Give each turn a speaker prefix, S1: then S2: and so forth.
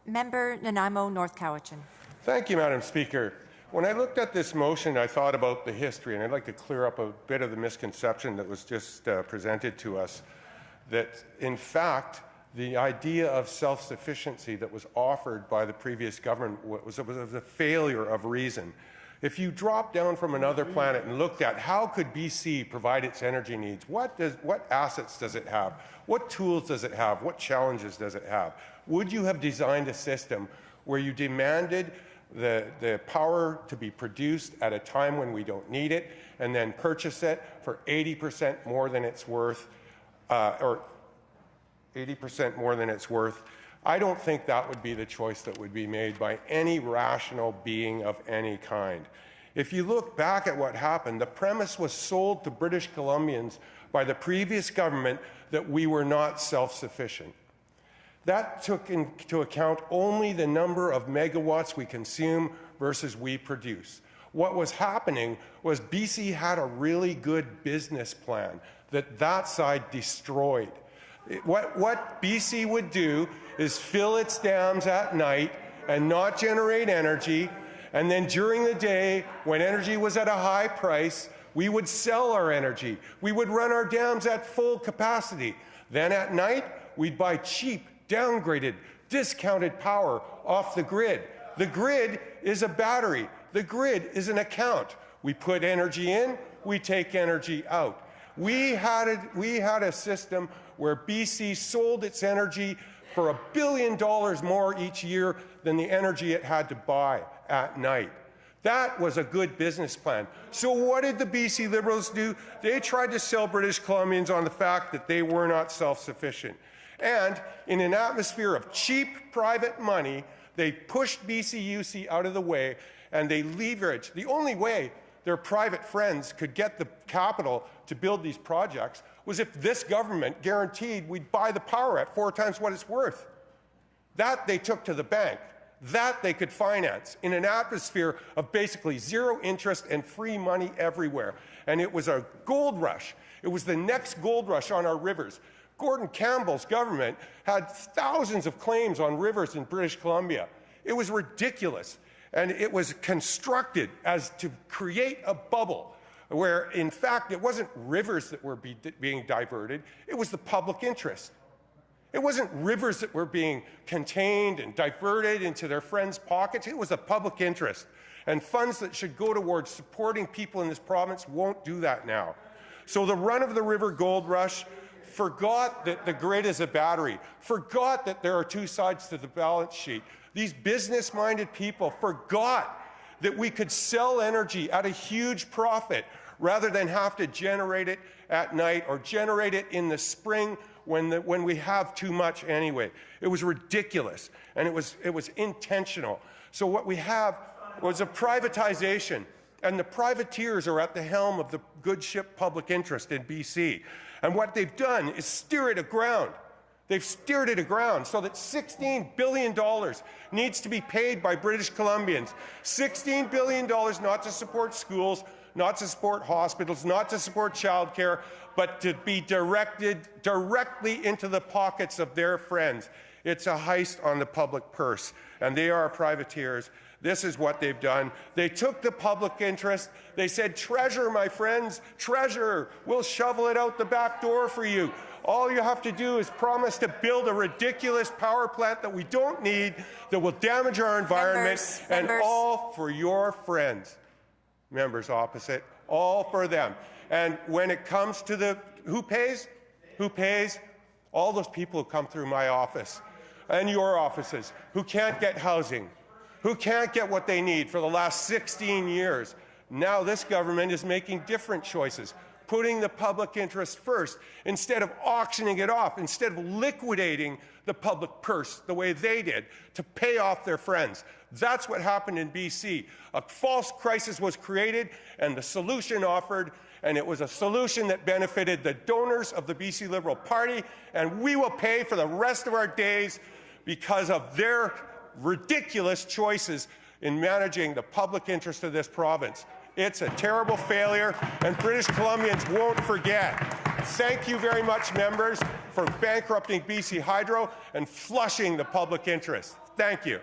S1: Member Nanaimo-North Cowichan.
S2: Thank you, Madam Speaker. When I looked at this motion, I thought about the history, and I'd like to clear up a bit of the misconception that was just presented to us, that in fact, the idea of self-sufficiency that was offered by the previous government was a failure of reason. If you drop down from another planet and looked at how could BC provide its energy needs, what assets does it have, what tools does it have, what challenges does it have, would you have designed a system where you demanded the power to be produced at a time when we don't need it and then purchase it for 80% more than it's worth, or 80% more than it's worth? I don't think that would be the choice that would be made by any rational being of any kind. If you look back at what happened, the premise was sold to British Columbians by the previous government that we were not self-sufficient. That took into account only the number of megawatts we consume versus we produce. What was happening was BC had a really good business plan that side destroyed. What BC would do is fill its dams at night and not generate energy, and then during the day, when energy was at a high price, we would sell our energy. We would run our dams at full capacity. Then at night, we'd buy cheap, downgraded, discounted power off the grid. The grid is a battery. The grid is an account. We put energy in, we take energy out. We had a system where BC sold its energy for $1 billion more each year than the energy it had to buy at night. That was a good business plan. So what did the BC Liberals do? They tried to sell British Columbians on the fact that they were not self-sufficient. And in an atmosphere of cheap private money, they pushed BCUC out of the way and they leveraged. The only way their private friends could get the capital to build these projects was if this government guaranteed we'd buy the power at 4 times what it's worth. That they took to the bank. That they could finance in an atmosphere of basically zero interest and free money everywhere. And it was a gold rush. It was the next gold rush on our rivers. Gordon Campbell's government had thousands of claims on rivers in British Columbia. It was ridiculous. And it was constructed as to create a bubble where, in fact, it wasn't rivers that were being diverted, it was the public interest. It wasn't rivers that were being contained and diverted into their friends' pockets, it was the public interest. And funds that should go towards supporting people in this province won't do that now. So the run-of-the-river gold rush forgot that the grid is a battery, forgot that there are 2 sides to the balance sheet. These business-minded people forgot that we could sell energy at a huge profit rather than have to generate it at night or generate it in the spring when we have too much anyway. It was ridiculous, and it was intentional. So what we have was a privatization, and the privateers are at the helm of the good ship public interest in BC. And what they've done is steer it aground. They've steered it aground so that $16 billion needs to be paid by British Columbians. $16 billion not to support schools, not to support hospitals, not to support childcare, but to be directed directly into the pockets of their friends. It's a heist on the public purse, and they are privateers. This is what they've done. They took the public interest. They said, treasure, my friends, treasure. We'll shovel it out the back door for you. All you have to do is promise to build a ridiculous power plant that we don't need, that will damage our environment, and all for your friends. Members opposite, all for them. And when it comes to the who pays? Who pays? All those people who come through my office and your offices who can't get housing, who can't get what they need for the last 16 years. Now this government is making different choices, putting the public interest first instead of auctioning it off, instead of liquidating the public purse the way they did to pay off their friends. That's what happened in BC. A false crisis was created and the solution offered, and it was a solution that benefited the donors of the BC Liberal Party, and we will pay for the rest of our days because of their ridiculous choices in managing the public interest of this province. It's a terrible failure, and British Columbians won't forget. Thank you very much, members, for for bankrupting BC Hydro and flushing the public interest. Thank you.